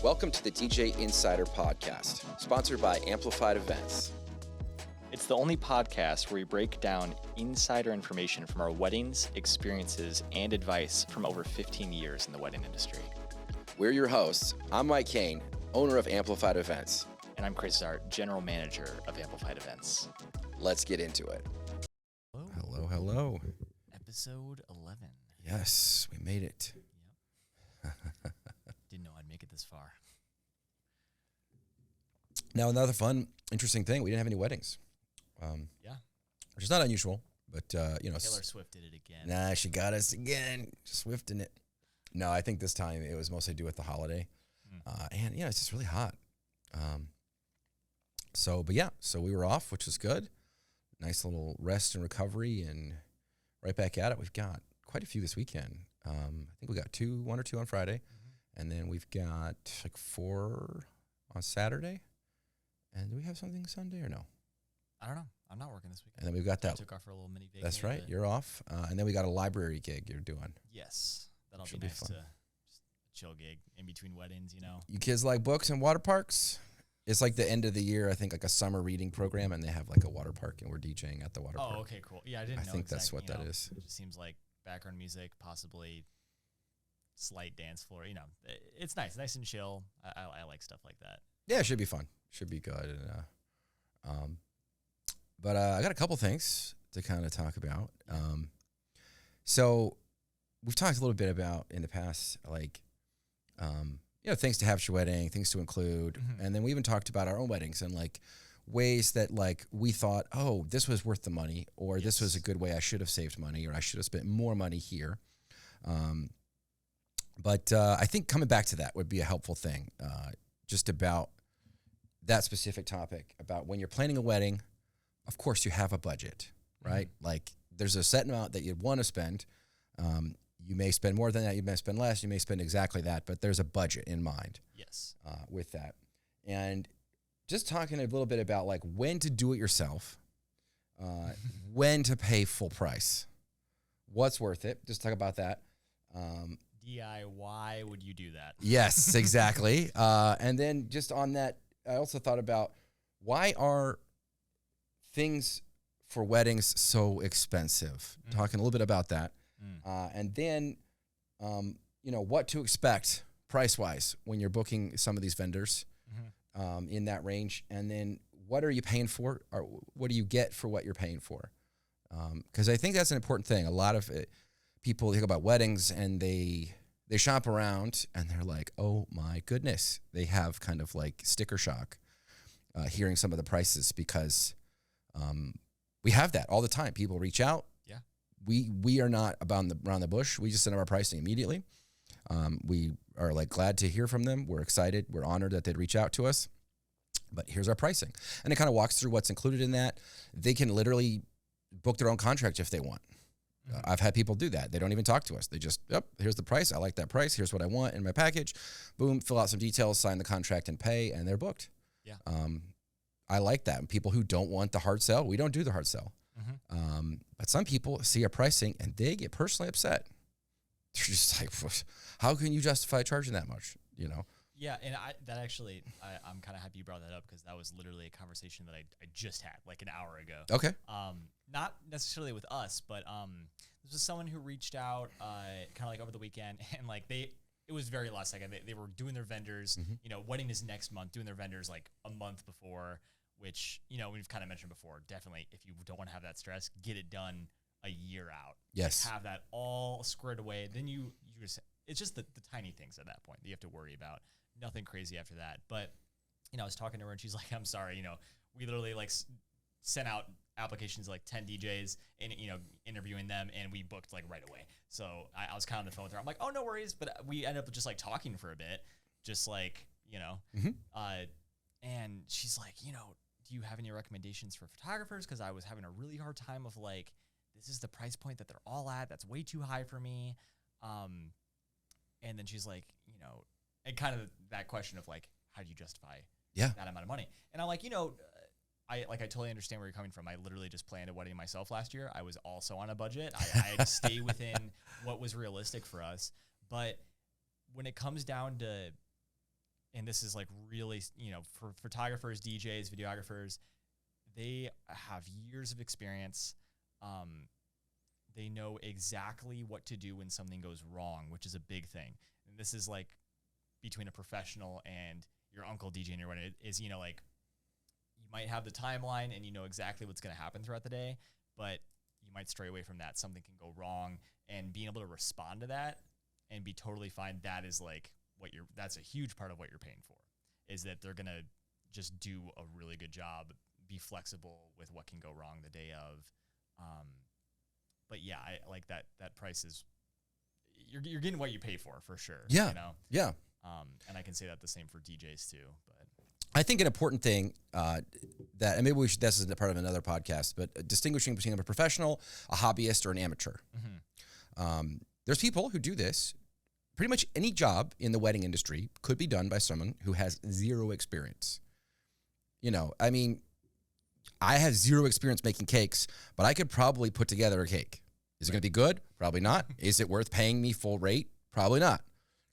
Welcome to the DJ Insider Podcast, sponsored by Amplified Events. It's the only podcast where we break down insider information from our weddings, experiences, and advice from over 15 years in the wedding industry. We're your hosts. I'm Mike Kane, owner of Amplified Events. And I'm Chris Zart, general manager of Amplified Events. Let's get into it. Hello. Episode 11. Yes, we made it. Yep. Didn't know I'd make it this far. Now, another fun, interesting thing, we didn't have any weddings. Which is not unusual, but, Taylor Swift did it again. Nah, she got us again. Swifting it. No, I think this time it was mostly to do with the holiday. And, it's just really hot. So we were off, which was good. Nice little rest and recovery, and right back at it. We've got quite a few this weekend. I think we got one or two on Friday, and then we've got like 4 on Saturday. And do we have something Sunday or no? I don't know. I'm not working this weekend. And then we've got that. I took off for a little mini vacation. That's right. You're off. And then we got a library gig you're doing. Yes. That'll Should be be nice fun. to just chill gig in between weddings, You kids like books and water parks? It's like the end of the year, I think, like a summer reading program, and they have like a water park, and we're DJing at the water park. Oh, okay, cool. Yeah, I didn't know. I think that's what that is. It just seems like background music, possibly slight dance floor. It's nice and chill. I like stuff like that. Yeah, it should be fun. Should be good. But I got a couple things to kind of talk about. So we've talked a little bit about in the past, like, things to have at your wedding, things to include. And then we even talked about our own weddings and like ways that like we thought, oh, this was worth the money, or this was a good way I should have saved money, or I should have spent more money here. But I think coming back to that would be a helpful thing, just about that specific topic, about when you're planning a wedding. Of course, you have a budget, right? Like there's a set amount that you'd want to spend. You may spend more than that. You may spend less. You may spend exactly that, but there's a budget in mind. Yes. With that. And just talking a little bit about like when to do it yourself, when to pay full price, what's worth it. Just talk about that. DIY, would you do that? Yes, exactly. And then just on that, I also thought about why are things for weddings so expensive? Talking a little bit about that. And then, what to expect price-wise when you're booking some of these vendors in that range. And then what are you paying for? Or what do you get for what you're paying for? Because I think that's an important thing. A lot of people think about weddings and they shop around and they're like, oh, my goodness. They have kind of like sticker shock hearing some of the prices because we have that all the time. People reach out. We are not around the bush. We just send them our pricing immediately. We are like glad to hear from them. We're excited. We're honored that they'd reach out to us. But here's our pricing. And it kind of walks through what's included in that. They can literally book their own contract if they want. I've had people do that. They don't even talk to us. They just, here's the price. I like that price. Here's what I want in my package. Boom, fill out some details, sign the contract and pay, and they're booked. Yeah. I like that. And people who don't want the hard sell, we don't do the hard sell. But some people see our pricing and they get personally upset. They're just like, how can you justify charging that much? Yeah, and I'm kind of happy you brought that up because that was literally a conversation that I just had like an hour ago. Okay. Not necessarily with us, but this was someone who reached out kind of like over the weekend, and like it was very last second. They were doing their vendors. Wedding is next month. Doing their vendors like a month before. Which, we've kind of mentioned before, definitely if you don't want to have that stress, get it done a year out. Yes. Have that all squared away. Then you just, it's just the tiny things at that point that you have to worry about. Nothing crazy after that. But, I was talking to her and she's like, I'm sorry, we literally like sent out applications to like 10 DJs and, interviewing them, and we booked like right away. So I was kind of on the phone with her. I'm like, oh, no worries. But we ended up just like talking for a bit, just like, and she's like, do you have any recommendations for photographers? Because I was having a really hard time of like, this is the price point that they're all at. That's way too high for me. And then she's like, and kind of that question of like, how do you justify that amount of money? And I'm like, I totally understand where you're coming from. I literally just planned a wedding myself last year. I was also on a budget. I had to stay within what was realistic for us. But when it comes down to and this is like really, for photographers, DJs, videographers, they have years of experience. They know exactly what to do when something goes wrong, which is a big thing. And this is like between a professional and your uncle DJing or what it is, like you might have the timeline and you know exactly what's going to happen throughout the day, but you might stray away from that. Something can go wrong, and being able to respond to that and be totally fine. That is like that's a huge part of what you're paying for, is that they're going to just do a really good job, be flexible with what can go wrong the day of. But yeah, I like that price is, you're getting what you pay for sure. Yeah. Yeah. And I can say that the same for DJs too, but I think an important thing and maybe this is a part of another podcast, but distinguishing between a professional, a hobbyist, or an amateur. Mm-hmm. There's people who do this. Pretty much any job in the wedding industry could be done by someone who has zero experience. I mean, I have zero experience making cakes, but I could probably put together a cake. Is it going to be good? Probably not. Is it worth paying me full rate? Probably not,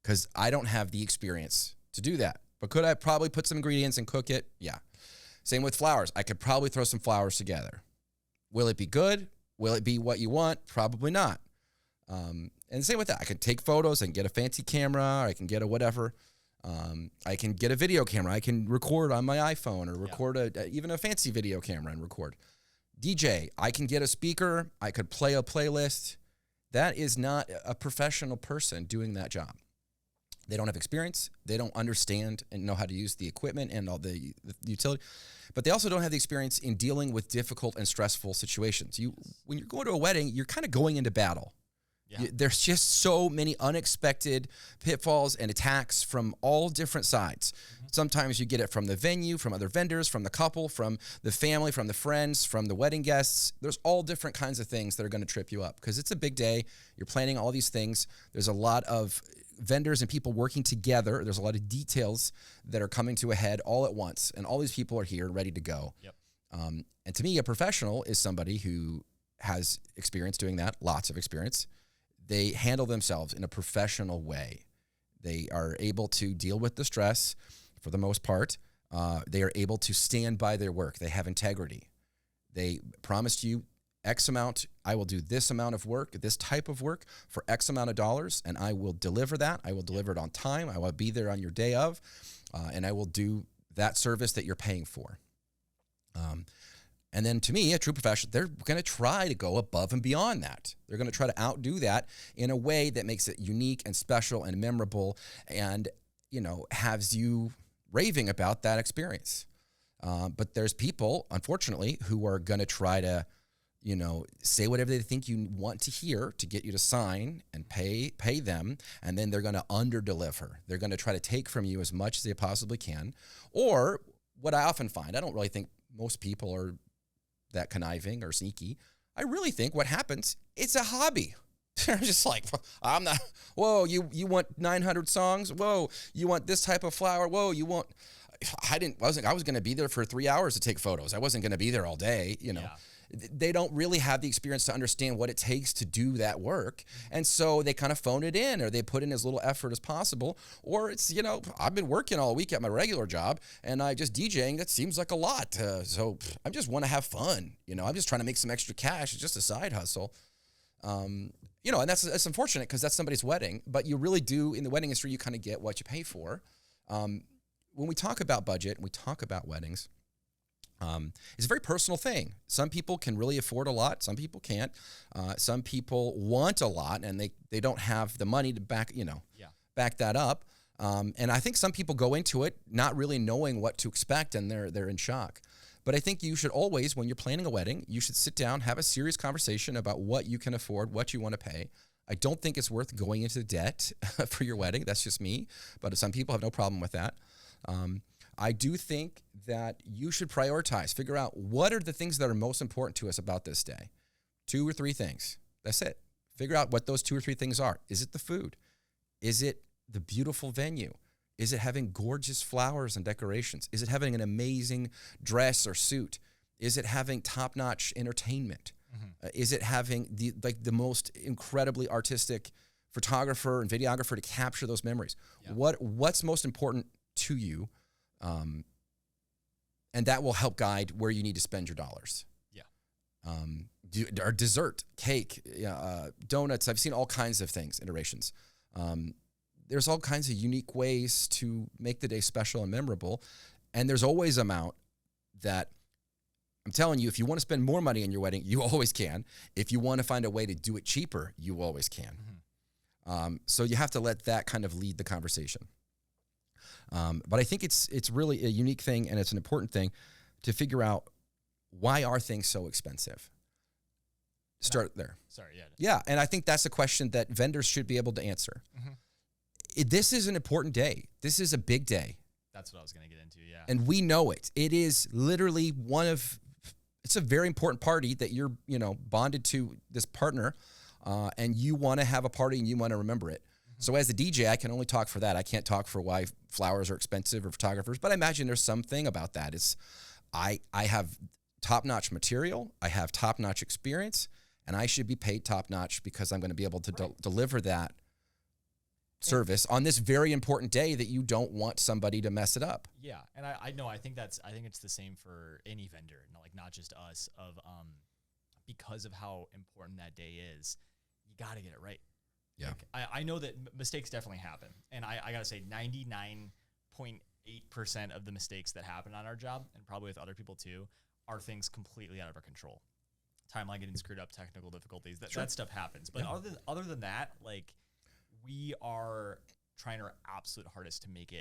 because I don't have the experience to do that. But could I probably put some ingredients and cook it? Yeah. Same with flowers. I could probably throw some flowers together. Will it be good? Will it be what you want? Probably not. And same with that. I can take photos and get a fancy camera. I can get a whatever. I can get a video camera. I can record on my iPhone or record even a fancy video camera and record. DJ, I can get a speaker. I could play a playlist. That is not a professional person doing that job. They don't have experience. They don't understand and know how to use the equipment and all the utility. But they also don't have the experience in dealing with difficult and stressful situations. When you're going to a wedding, you're kind of going into battle. Yeah. There's just so many unexpected pitfalls and attacks from all different sides. Mm-hmm. Sometimes you get it from the venue, from other vendors, from the couple, from the family, from the friends, from the wedding guests. There's all different kinds of things that are going to trip you up because it's a big day. You're planning all these things. There's a lot of vendors and people working together. There's a lot of details that are coming to a head all at once, and all these people are here ready to go. Yep. And to me, a professional is somebody who has experience doing that, lots of experience. They handle themselves in a professional way. They are able to deal with the stress for the most part. They are able to stand by their work. They have integrity. They promised you X amount. I will do this amount of work, this type of work for X amount of dollars, and I will deliver that. I will deliver it on time. I will be there on your day of, and I will do that service that you're paying for. And then to me, a true professional, they're going to try to go above and beyond that. They're going to try to outdo that in a way that makes it unique and special and memorable and, has you raving about that experience. But there's people, unfortunately, who are going to try to, say whatever they think you want to hear to get you to sign and pay them, and then they're going to under-deliver. They're going to try to take from you as much as they possibly can. Or what I often find, I don't really think most people are that conniving or sneaky. I really think what happens, it's a hobby. They're just like, I'm not, whoa, you want 900 songs? Whoa, you want this type of flower? Whoa, you want, I was going to be there for 3 hours to take photos. I wasn't going to be there all day, Yeah. They don't really have the experience to understand what it takes to do that work. And so they kind of phone it in, or they put in as little effort as possible. Or it's, I've been working all week at my regular job and I just DJing. That seems like a lot. So I just want to have fun. I'm just trying to make some extra cash. It's just a side hustle. And that's unfortunate because that's somebody's wedding. But you really do, in the wedding industry, you kind of get what you pay for. When we talk about budget and we talk about weddings, it's a very personal thing. Some people can really afford a lot. Some people can't. Some people want a lot and they don't have the money to back that up. And I think some people go into it not really knowing what to expect and they're in shock. But I think you should always, when you're planning a wedding, you should sit down, have a serious conversation about what you can afford, what you want to pay. I don't think it's worth going into debt for your wedding. That's just me. But some people have no problem with that. I do think that you should prioritize, figure out what are the things that are most important to us about this day. 2 or 3 things. That's it. Figure out what those 2 or 3 things are. Is it the food? Is it the beautiful venue? Is it having gorgeous flowers and decorations? Is it having an amazing dress or suit? Is it having top-notch entertainment? Mm-hmm. Is it having the most incredibly artistic photographer and videographer to capture those memories? Yeah. What's most important to you. And that will help guide where you need to spend your dollars. Yeah. Or dessert, cake, donuts. I've seen all kinds of things, iterations. There's all kinds of unique ways to make the day special and memorable. And there's always amount that I'm telling you, if you want to spend more money on your wedding, you always can. If you want to find a way to do it cheaper, you always can. So you have to let that kind of lead the conversation. But I think it's really a unique thing, and it's an important thing to figure out, why are things so expensive? Start there. Sorry, yeah. Yeah, and I think that's a question that vendors should be able to answer. This is an important day. This is a big day. That's what I was going to get into, yeah. And we know it. It is literally it's a very important party that you're, bonded to this partner, and you want to have a party and you want to remember it. So as a DJ, I can only talk for that. I can't talk for why flowers are expensive or photographers, but I imagine there's something about that. I have top-notch material, I have top-notch experience, and I should be paid top-notch because I'm going to be able to deliver that service on this very important day that you don't want somebody to mess it up. Yeah, and I know, I think it's the same for any vendor, not just us, because of how important that day is, you got to get it right. Yeah. I know that mistakes definitely happen. And I got to say 99.8% of the mistakes that happen on our job, and probably with other people too, are things completely out of our control. Timeline getting screwed up, technical difficulties, that stuff happens. But other than that, we are trying our absolute hardest to make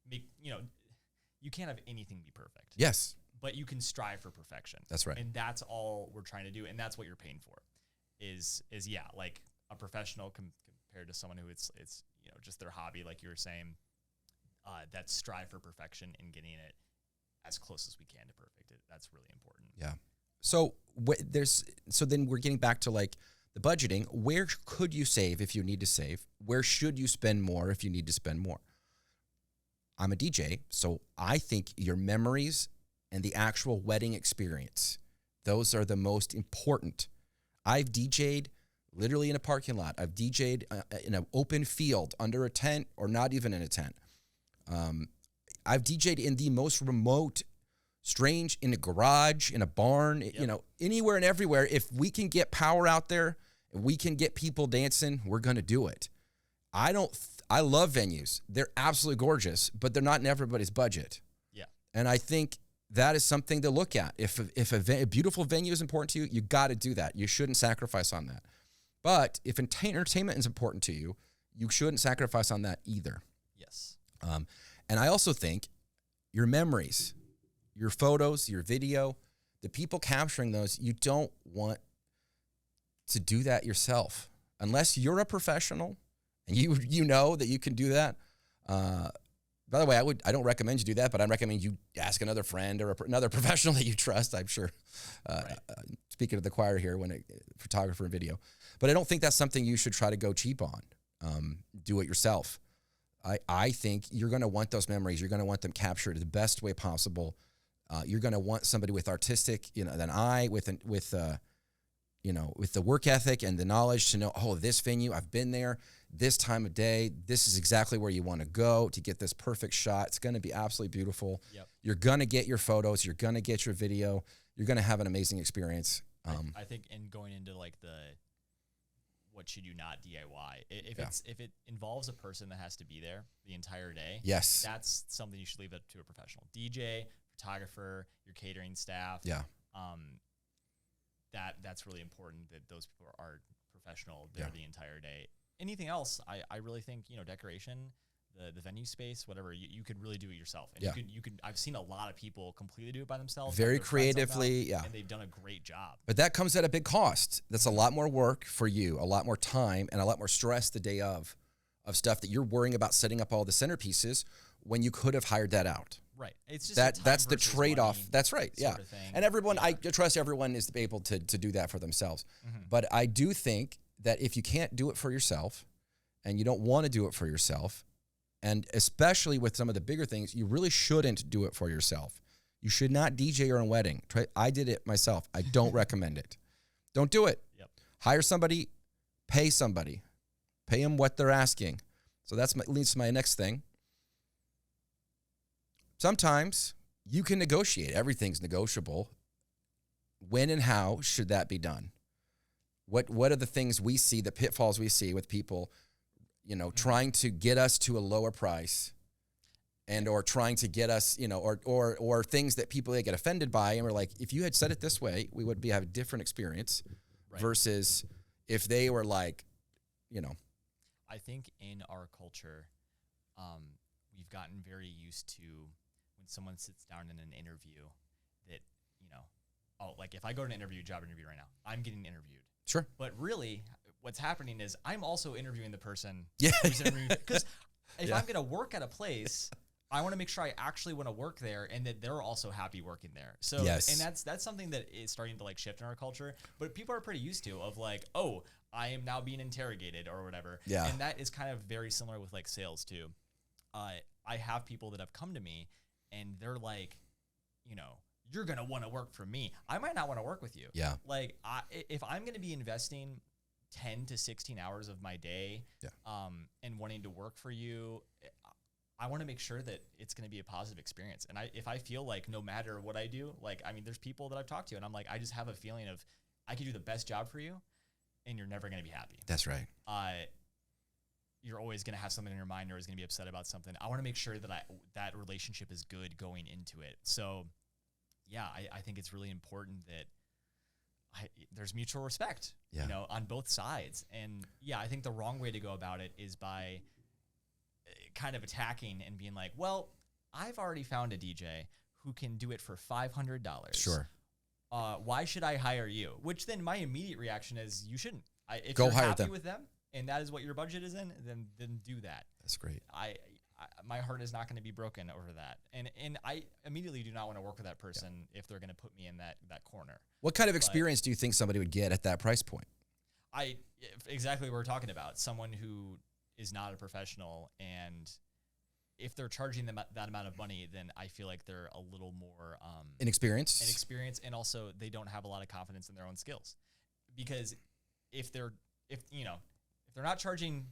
you can't have anything be perfect. Yes. But you can strive for perfection. That's right. And that's all we're trying to do. And that's what you're paying for is a professional compared to someone who it's just their hobby, like you were saying, that strive for perfection and getting it as close as we can to perfect. That's really important. Yeah. So then we're getting back to the budgeting. Where could you save if you need to save? Where should you spend more if you need to spend more? I'm a DJ, so I think your memories and the actual wedding experience, those are the most important. I've DJ'd literally in a parking lot. I've DJ'd in an open field under a tent or not even in a tent. I've DJ'd in the most remote, strange, in a garage, in a barn, anywhere and everywhere. If we can get power out there and we can get people dancing, we're going to do it. I love venues. They're absolutely gorgeous, but they're not in everybody's budget. Yeah. And I think that is something to look at. If a beautiful venue is important to you, you got to do that. You shouldn't sacrifice on that. But if entertainment is important to you, you shouldn't sacrifice on that either. Yes. And I also think your memories, your photos, your video, the people capturing those, you don't want to do that yourself. Unless you're a professional and you know that you can do that. By the way, I don't recommend you do that, but I recommend you ask another friend or another professional that you trust, I'm sure. Right. Speaking of the choir here, photographer and video. But I don't think that's something you should try to go cheap on. Do it yourself. I think you're going to want those memories. You're going to want them captured the best way possible. You're going to want somebody with artistic, an eye, with the work ethic and the knowledge to know, this venue, I've been there, this time of day, this is exactly where you want to go to get this perfect shot. It's going to be absolutely beautiful. Yep. You're going to get your photos. You're going to get your video. You're going to have an amazing experience. I think in going into what should you not DIY? If it involves a person that has to be there the entire day, yes, that's something you should leave up to a professional. DJ, photographer, your catering staff. Yeah. That's really important that those people are professional there the entire day. Anything else, I really think, decoration, the venue space, whatever, you could really do it yourself. And you can I've seen a lot of people completely do it by themselves. Very creatively, and they've done a great job. But that comes at a big cost. That's a lot more work for you, a lot more time, and a lot more stress the day of stuff that you're worrying about setting up all the centerpieces when you could have hired that out. Right. It's just that's the trade-off. That's right. Yeah. And everyone, Yeah. I trust everyone is able to do that for themselves. Mm-hmm. But I do think that if you can't do it for yourself and you don't want to do it for yourself, and especially with some of the bigger things, you really shouldn't do it for yourself. You should not DJ your own wedding. I did it myself. I don't recommend it. Don't do it. Yep. Hire somebody, pay somebody. Pay them what they're asking. So leads to my next thing. sometimes you can negotiate. Everything's negotiable. When and how should that be done? What are the things we see, the pitfalls we see with people, trying to get us to a lower price, and or trying to get us, or things that people they get offended by, and we're like, if you had said it this way, we would have a different experience, Right. versus if they were like, I think in our culture, we've gotten very used to when someone sits down in an interview that, like if I go to an job interview right now, I'm getting interviewed. sure, But really, what's happening is I'm also interviewing the person yeah, who's interviewing. Because if Yeah. I'm going to work at a place, I want to make sure I actually want to work there and that they're also happy working there. So, Yes. and that's something that is starting to like shift in our culture, but people are pretty used to of like, oh, I am now being interrogated or whatever. Yeah. And that is kind of very similar with like sales too. I have people that have come to me and they're like, you're going to want to work for me. I might not want to work with you. yeah, Like if I'm going to be investing 10 to 16 hours of my day, Yeah. And wanting to work for you, I want to make sure that it's going to be a positive experience. And if I feel like no matter what I do, there's people that I've talked to and I'm like, I just have a feeling of I could do the best job for you and you're never going to be happy. that's right. You're always going to have something in your mind. You're always going to be upset about something. I want to make sure that that relationship is good going into it. So yeah, I think it's really important that there's mutual respect, Yeah. on both sides. And yeah, I think the wrong way to go about it is by kind of attacking and being like, well, I've already found a DJ who can do it for $500. Sure. Why should I hire you? Which then my immediate reaction is you shouldn't. If Go you're hire happy them. with them and that is what your budget is in, then do that. That's great. My heart is not going to be broken over that. And I immediately do not want to work with that person if they're going to put me in that corner. What kind of experience do you think somebody would get at that price point? Exactly what we're talking about. Someone who is not a professional, and if they're charging them that amount of money, then I feel like they're a little more Inexperience? and also they don't have a lot of confidence in their own skills. Because if they're not charging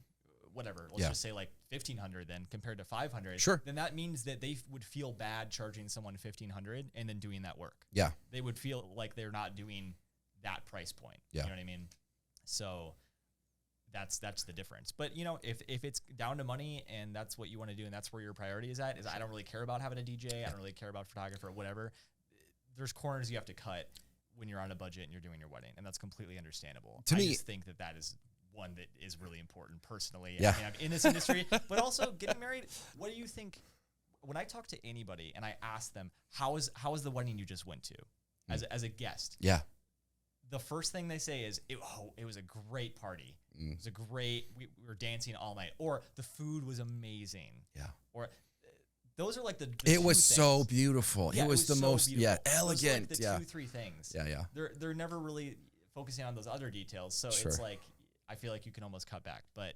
whatever, let's just say like $1,500 then compared to $500, Sure. then that means that they would feel bad charging someone $1,500 and then doing that work. Yeah. They would feel like they're not doing that price point. Yeah. You know what I mean? So that's the difference. But if it's down to money and that's what you want to do and that's where your priority is I don't really care about having a DJ, I don't really care about a photographer or whatever. There's corners you have to cut when you're on a budget and you're doing your wedding, and that's completely understandable. To me, I just think that is one that is really important personally. Yeah. I mean, I'm in this industry, but also getting married. What do you think? When I talk to anybody and I ask them, how is the wedding you just went to as a guest? Yeah. The first thing they say is, it was a great party. It was a great, we were dancing all night. Or the food was amazing. Yeah. Or those are like the It was two so things. beautiful. Yeah, it was the so most, beautiful. elegant. Those are like the yeah. 2-3 things. Yeah. They're never really focusing on those other details. So Sure. it's like, I feel like you can almost cut back. But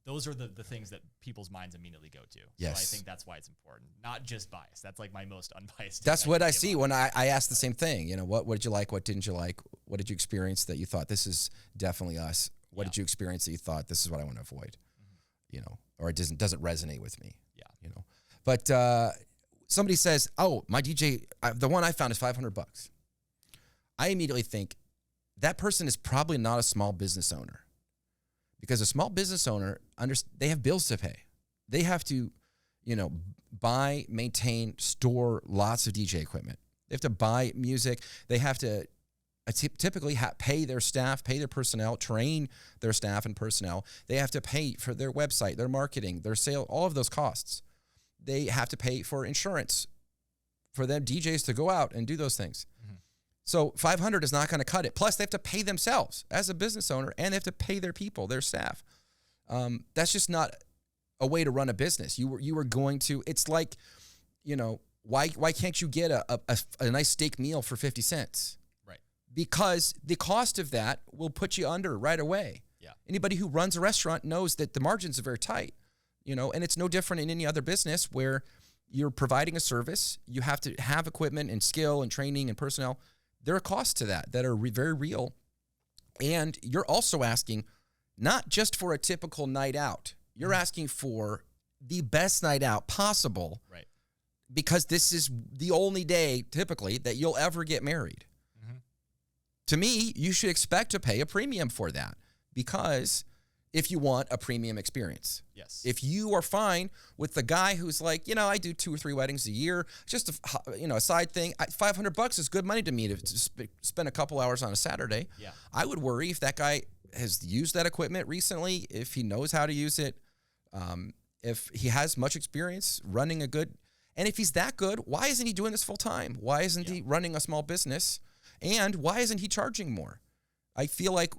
those are the things that people's minds immediately go to. Yes. So I think that's why it's important. Not just bias. That's like my most unbiased. That's take what can I give see on. when I ask the same thing. What did you like? What didn't you like? What did you experience that you thought this is definitely us? What did you experience that you thought this is what I want to avoid? Or it doesn't resonate with me. Yeah. But somebody says, "Oh, my DJ, the one I found is $500." I immediately think that person is probably not a small business owner, because a small business owner they have bills to pay. They have to, buy, maintain, store lots of DJ equipment. They have to buy music. They have to typically pay their staff, pay their personnel, train their staff and personnel. They have to pay for their website, their marketing, their sale, all of those costs. They have to pay for insurance for them DJs to go out and do those things. Mm-hmm. So $500 is not going to cut it. Plus, they have to pay themselves as a business owner, and they have to pay their people, their staff. That's just not a way to run a business. You were going to. It's like, why can't you get a nice steak meal for 50 cents? Right. Because the cost of that will put you under right away. Yeah. Anybody who runs a restaurant knows that the margins are very tight. And it's no different in any other business where you're providing a service. You have to have equipment and skill and training and personnel. There are costs to that are very real. And you're also asking not just for a typical night out. You're asking for the best night out possible. Right. because this is the only day typically that you'll ever get married. Mhm. To me, you should expect to pay a premium for that, because if you want a premium experience. Yes. If you are fine with the guy who's like, I do 2 or 3 weddings a year, just a side thing, $500 is good money to me to spend a couple hours on a Saturday. Yeah. I would worry if that guy has used that equipment recently, if he knows how to use it, if he has much experience running a good, and if he's that good, why isn't he doing this full time? Why isn't he running a small business? And why isn't he charging more? I feel like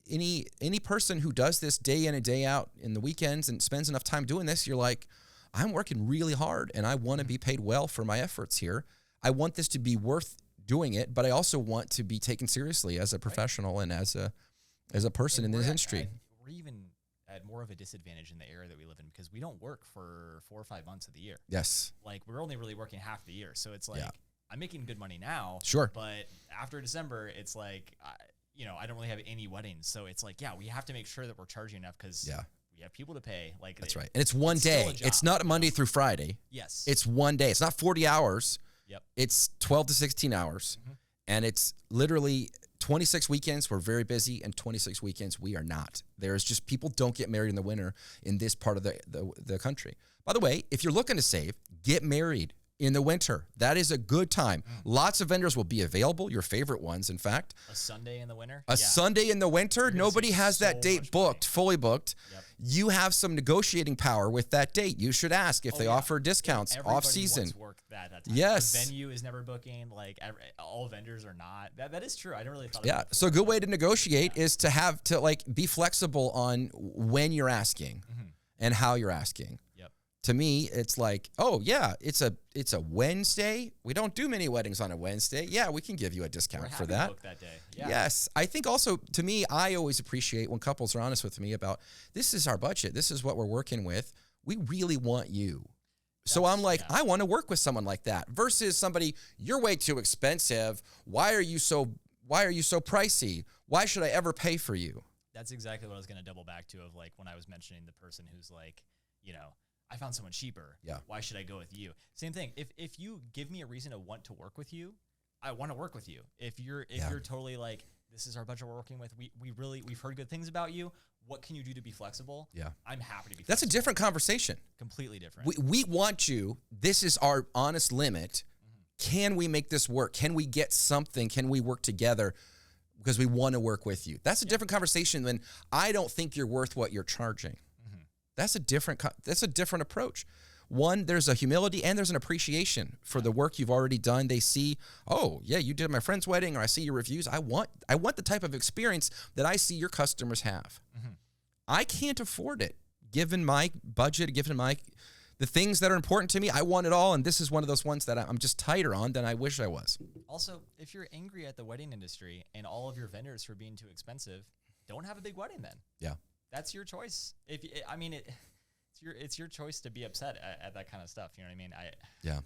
any person who does this day in and day out in the weekends and spends enough time doing this, you're like, I'm working really hard and I want to be paid well for my efforts here. I want this to be worth doing it, but I also want to be taken seriously as a professional and as a person in this industry. We're even at more of a disadvantage in the area that we live in because we don't work for 4 or 5 months of the year. Yes. Like we're only really working half the year. So it's like, I'm making good money now. Sure. But after December, it's like, I don't really have any weddings. So it's like, we have to make sure that we're charging enough because we have people to pay. Like that's right. And it's one day. It's not Monday through Friday. Yes. It's one day. It's not 40 hours. Yep. It's 12 to 16 hours. Mm-hmm. And it's literally 26 weekends we're very busy and 26 weekends we are not. There's just people don't get married in the winter in this part of the country. By the way, if you're looking to save, get married in the winter. That is a good time. Lots of vendors will be available, your favorite ones, in fact. A Sunday in the winter? Sunday in the winter, nobody has that date booked, fully booked. Yep. You have some negotiating power with that date. You should ask if they offer discounts off season. Work that time. Yes. The venue is never booking. Like all vendors are not. That is true. I didn't really thought about it. So a good way to negotiate is to have to be flexible on when you're asking and how you're asking. To me, it's like, it's a Wednesday. We don't do many weddings on a Wednesday. Yeah, we can give you a discount for that. Book that day. Yeah. Yes. I think also, to me, I always appreciate when couples are honest with me about, this is our budget. This is what we're working with. We really want you. So I'm like, I want to work with someone like that versus somebody, you're way too expensive. Why are you so pricey? Why should I ever pay for you? That's exactly what I was going to double back to of like when I was mentioning the person who's like, I found someone cheaper. Yeah. Why should I go with you? Same thing. If you give me a reason to want to work with you, I want to work with you. If you're totally like, this is our budget we're working with, we've heard good things about you. What can you do to be flexible? Yeah. I'm happy to be flexible. That's a different conversation. Completely different. We want you. This is our honest limit. Can we make this work? Can we get something? Can we work together? Because we want to work with you. That's a different conversation than I don't think you're worth what you're charging. That's a different approach. One, there's a humility and there's an appreciation for the work you've already done. They see, you did my friend's wedding, or I see your reviews. I want the type of experience that I see your customers have. I can't afford it, given my budget, given the things that are important to me. I want it all, and this is one of those ones that I'm just tighter on than I wish I was. Also, if you're angry at the wedding industry and all of your vendors for being too expensive, don't have a big wedding then. Yeah. That's your choice. It's your choice to be upset at that kind of stuff. You know what I mean?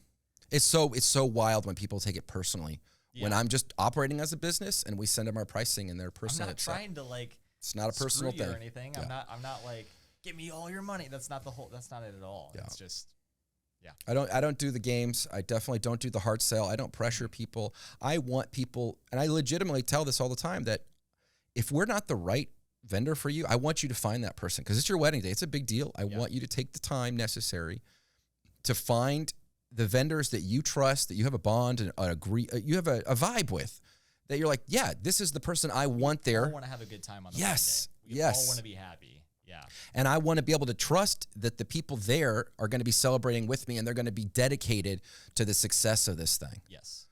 It's so wild when people take it personally. Yeah. When I'm just operating as a business and we send them our pricing and their personal. I'm not trying to It's not a personal thing or anything. Yeah. I'm not like, give me all your money. That's not it at all. Yeah. It's just. Yeah. I don't do the games. I definitely don't do the hard sell. I don't pressure people. I want people, and I legitimately tell this all the time, that if we're not the right vendor for you, I want you to find that person because it's your wedding day. It's a big deal. I want you to take the time necessary to find the vendors that you trust, that you have a bond and you have a vibe with, that you're like, this is the person I want there. We all want to have a good time on the wedding day. We all want to be happy. Yeah. And I want to be able to trust that the people there are going to be celebrating with me and they're going to be dedicated to the success of this thing. Yes.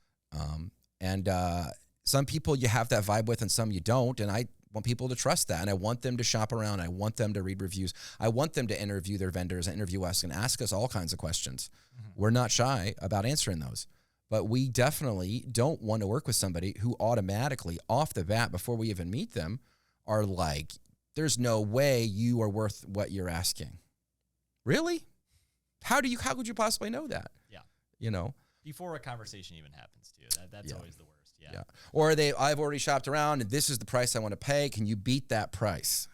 Some people you have that vibe with and some you don't. And I want people to trust that. And I want them to shop around. I want them to read reviews. I want them to interview their vendors and interview us and ask us all kinds of questions. We're not shy about answering those. But we definitely don't want to work with somebody who automatically, off the bat, before we even meet them, are like, there's no way you are worth what you're asking. Really? How could you possibly know that? Yeah. Before a conversation even happens to you. That's always the worst. Yeah. Or I've already shopped around and this is the price I want to pay. Can you beat that price?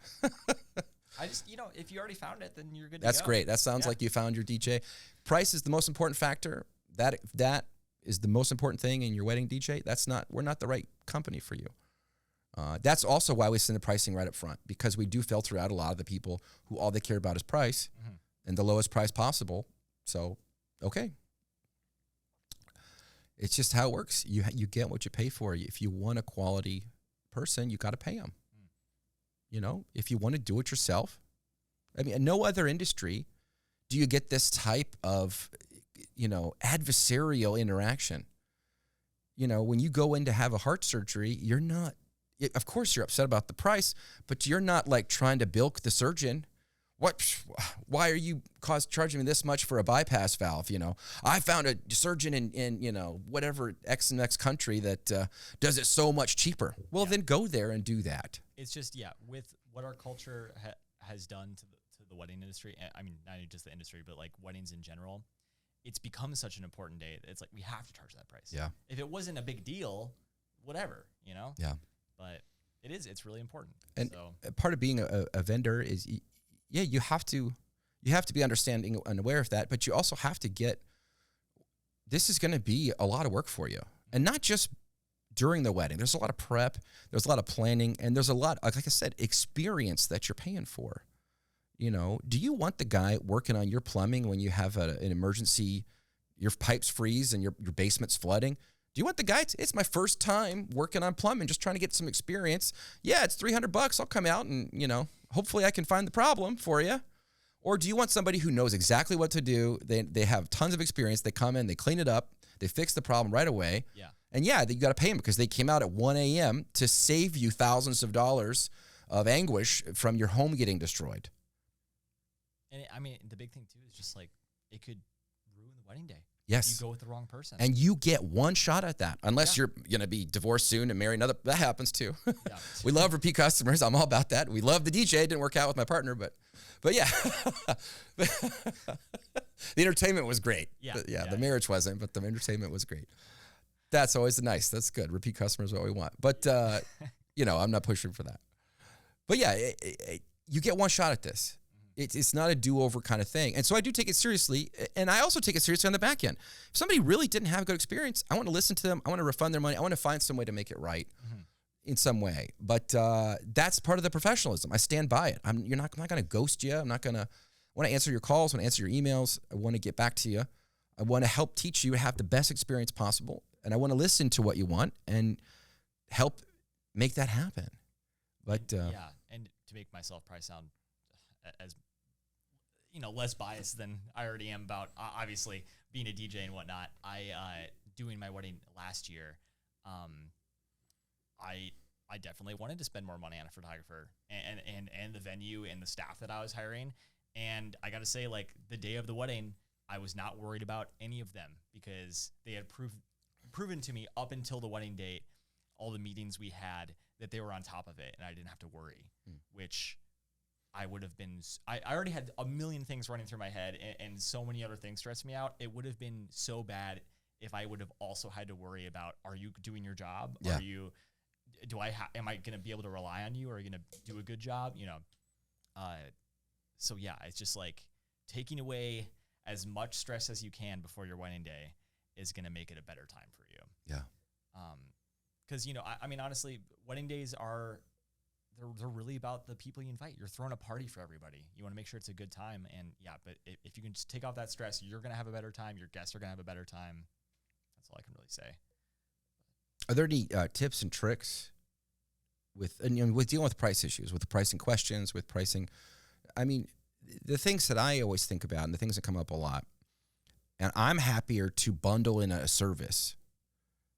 I just, if you already found it, then you're good to go. That's great. That sounds like you found your DJ. Price is the most important factor. that is the most important thing in your wedding DJ, we're not the right company for you. That's also why we send the pricing right up front, because we do filter out a lot of the people who all they care about is price and the lowest price possible. So, okay. It's just how it works. You get what you pay for. If you want a quality person, you got to pay them. You know, if you want to do it yourself, I mean, in no other industry do you get this type of, you know, adversarial interaction. You know, when you go in to have a heart surgery, you're not, of course you're upset about the price, but you're not like trying to bilk the surgeon. Why are you charging me this much for a bypass valve? You know, I found a surgeon in you know, whatever X and X country that does it so much cheaper. Well, then go there and do that. It's just, with what our culture has done to the wedding industry, I mean, not even just the industry, but like weddings in general, it's become such an important day. It's like, we have to charge that price. Yeah. If it wasn't a big deal, whatever, you know? Yeah. But it's really important. And so, part of being a vendor is, you have to be understanding and aware of that, but you also have to this is going to be a lot of work for you. And not just during the wedding. There's a lot of prep, there's a lot of planning, and there's a lot, like I said, experience that you're paying for. You know, do you want the guy working on your plumbing when you have an emergency, your pipes freeze and your basement's flooding? Do you want the guy it's my first time working on plumbing, just trying to get some experience. Yeah, it's $300. I'll come out and, you know, hopefully I can find the problem for you. Or do you want somebody who knows exactly what to do? They have tons of experience. They come in, they clean it up, they fix the problem right away. Yeah. And you got to pay them because they came out at 1 a.m. to save you thousands of dollars of anguish from your home getting destroyed. And I mean, the big thing too is just like, it could ruin the wedding day. Yes. You go with the wrong person. And you get one shot at that, unless you're going to be divorced soon and marry another. That happens too. Yeah. We love repeat customers. I'm all about that. We love the DJ. It didn't work out with my partner, but yeah. The entertainment was great. Yeah. The marriage wasn't, but the entertainment was great. That's always nice. That's good. Repeat customers are what we want. But, you know, I'm not pushing for that. But yeah, you get one shot at this. It's not a do-over kind of thing. And so I do take it seriously, and I also take it seriously on the back end. If somebody really didn't have a good experience, I want to listen to them. I want to refund their money. I want to find some way to make it right in some way. But that's part of the professionalism. I stand by it. I'm not going to ghost you. I'm not going to want to answer your calls, want to answer your emails. I want to get back to you. I want to help teach you to have the best experience possible, and I want to listen to what you want and help make that happen. But and to make myself probably sound as, you know, less biased than I already am about obviously being a DJ and whatnot. Doing my wedding last year, I definitely wanted to spend more money on a photographer and the venue and the staff that I was hiring. And I got to say, like, the day of the wedding, I was not worried about any of them because they had proven to me up until the wedding date, all the meetings we had, that they were on top of it and I didn't have to worry, which I would have been, I already had a million things running through my head and so many other things stressed me out. It would have been so bad if I would have also had to worry about, are you doing your job? Yeah. Am I going to be able to rely on you? Or are you going to do a good job? You know? So yeah, it's just like taking away as much stress as you can before your wedding day is going to make it a better time for you. Yeah. Cause you know, I mean, honestly, wedding days they're really about the people you invite. You're throwing a party for everybody. You want to make sure it's a good time. And yeah, but if you can just take off that stress, you're going to have a better time. Your guests are going to have a better time. That's all I can really say. Are there any tips and tricks with dealing with price issues, with the pricing questions, with pricing? I mean, the things that I always think about and the things that come up a lot, and I'm happier to bundle in a service,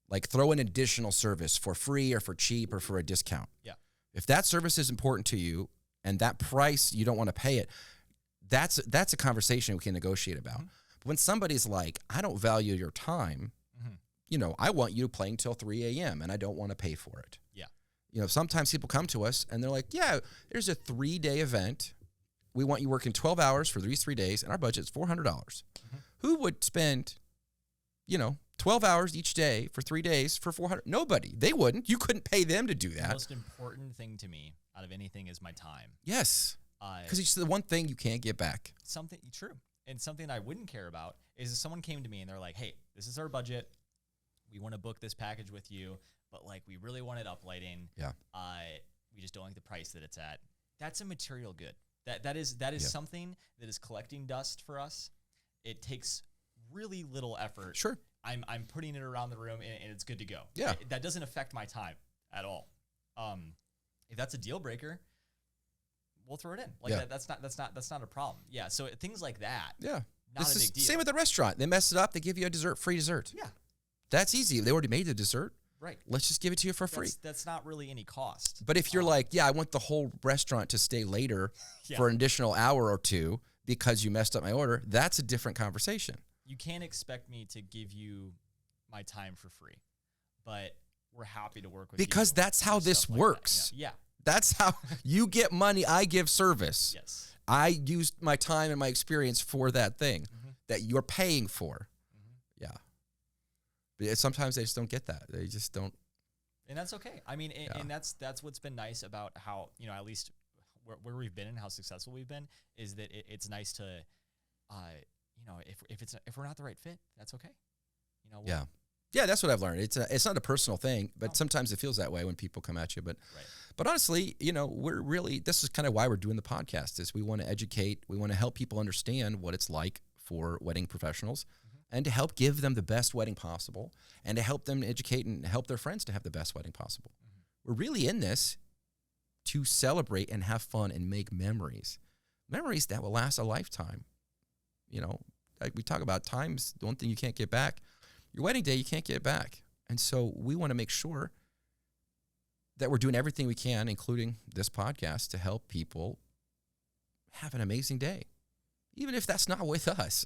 like throw an additional service for free or for cheap or for a discount. Yeah. If that service is important to you and that price, you don't want to pay it, that's a conversation we can negotiate about. But when somebody's like, I don't value your time, you know, I want you playing till 3 a.m. and I don't want to pay for it. Yeah. You know, sometimes people come to us and they're like, yeah, there's a 3-day event. We want you working 12 hours for these 3 days and our budget's $400. Who would spend, you know, 12 hours each day for 3 days for $400? Nobody. They wouldn't. You couldn't pay them to do that. The most important thing to me out of anything is my time. Yes. Because it's the one thing you can't get back. Something true. And something I wouldn't care about is if someone came to me and they're like, hey, this is our budget. We want to book this package with you, but like we really wanted uplighting. Yeah. We just don't like the price that it's at. That's a material good. That is something that is collecting dust for us. It takes really little effort. Sure. I'm putting it around the room and it's good to go. Yeah. That doesn't affect my time at all. If that's a deal breaker, we'll throw it in. Like that's not a problem. Yeah. So things like that. Yeah. Not a big deal. Same with the restaurant. They mess it up. They give you a free dessert. Yeah. That's easy. They already made the dessert. Right. Let's just give it to you for free. That's not really any cost. But if you're like, I want the whole restaurant to stay later for an additional hour or two because you messed up my order, that's a different conversation. You can't expect me to give you my time for free, but we're happy to work with you. Because that's how this works. Yeah. That's how you get money. I give service. Yes. I used my time and my experience for that thing that you're paying for. Yeah. But sometimes they just don't get that. They just don't. And that's okay. I mean, and that's what's been nice about how, at least where we've been and how successful we've been is that it's nice to, if we're not the right fit, that's okay. Yeah, that's what I've learned. It's not a personal thing, but sometimes it feels that way when people come at you. But honestly, we're really, this is kind of why we're doing the podcast, is we want to educate, we want to help people understand what it's like for wedding professionals and to help give them the best wedding possible and to help them educate and help their friends to have the best wedding possible. We're really in this to celebrate and have fun and make memories that will last a lifetime. Like we talk about time's the one thing you can't get back. Your wedding day, you can't get back. And so we want to make sure that we're doing everything we can, including this podcast, to help people have an amazing day. Even if that's not with us.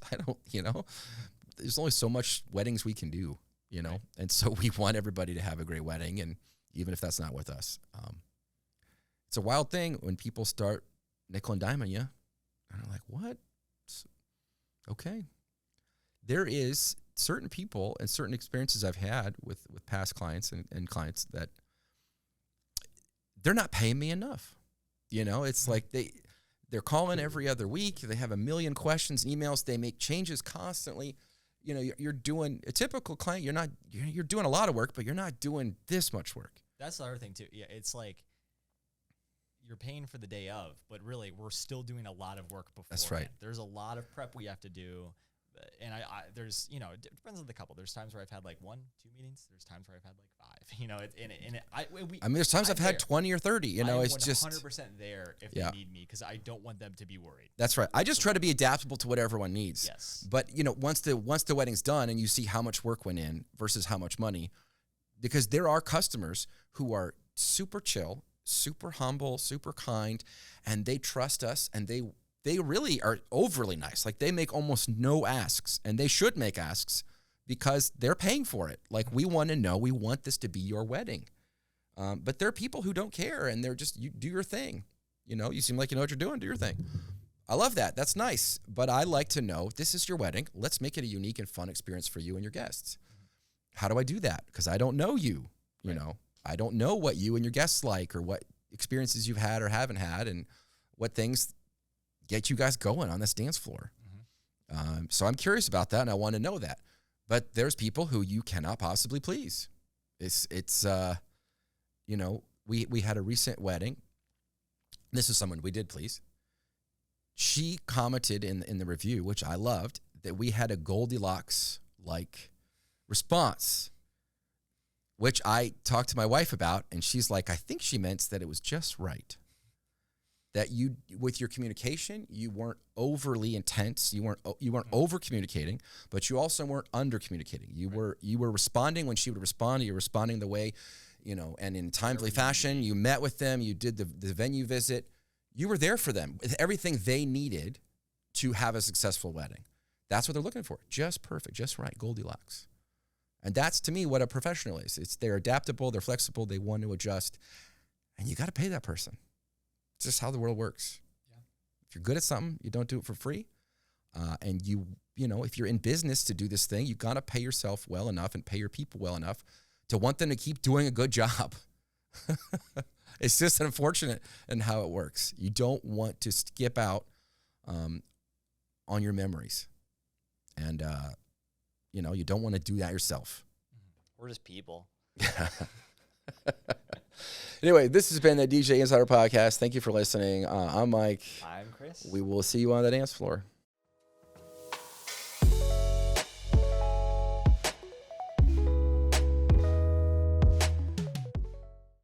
There's only so much weddings we can do, Right. And so we want everybody to have a great wedding, and even if that's not with us. It's a wild thing when people start nickel and diming you, and I'm like, what? Okay. There is certain people and certain experiences I've had with past clients and clients that they're not paying me enough. It's like they're calling every other week. They have a million questions, emails. They make changes constantly. You're doing a typical client. You're doing a lot of work, but you're not doing this much work. That's the other thing too. Yeah. It's like you're paying for the day of, but really we're still doing a lot of work before. That's right. There's a lot of prep we have to do. And there's, it depends on the couple. There's times where I've had like 1-2 meetings. There's times where I've had like 5, there's times I've had 20 or 30, it's just 100% there if they need me, because I don't want them to be worried. That's right. I just try to be adaptable to what everyone needs. Yes. But once the wedding's done and you see how much work went in versus how much money, because there are customers who are super chill, super humble, super kind, and they trust us, and they really are overly nice. Like they make almost no asks, and they should make asks because they're paying for it. Like we want to know, we want this to be your wedding. But there are people who don't care, and they're just, you do your thing. You seem like you know what you're doing, do your thing. I love that. That's nice. But I like to know, this is your wedding. Let's make it a unique and fun experience for you and your guests. How do I do that? Because I don't know you, I don't know what you and your guests like, or what experiences you've had or haven't had, and what things get you guys going on this dance floor. So I'm curious about that, and I want to know that. But there's people who you cannot possibly please. We had a recent wedding. This is someone we did please. She commented in the review, which I loved, that we had a Goldilocks-like response, which I talked to my wife about, and she's like, I think she meant that it was just right. That you, with your communication, you weren't overly intense. You weren't over communicating, but you also weren't under communicating. You were responding when she would respond. You were responding the way, and in timely fashion. You met with them. You did the venue visit. You were there for them with everything they needed to have a successful wedding. That's what they're looking for. Just perfect, just right, Goldilocks. And that's, to me, what a professional is. They're adaptable, they're flexible, they want to adjust, and you got to pay that person. It's just how the world works. Yeah. If you're good at something, you don't do it for free. And if you're in business to do this thing, you got to pay yourself well enough and pay your people well enough to want them to keep doing a good job. It's just unfortunate in how it works. You don't want to skip out on your memories. And, you know, you don't want to do that yourself. We're just people. Anyway, this has been the DJ Insider Podcast. Thank you for listening. I'm Mike. I'm Chris. We will see you on the dance floor.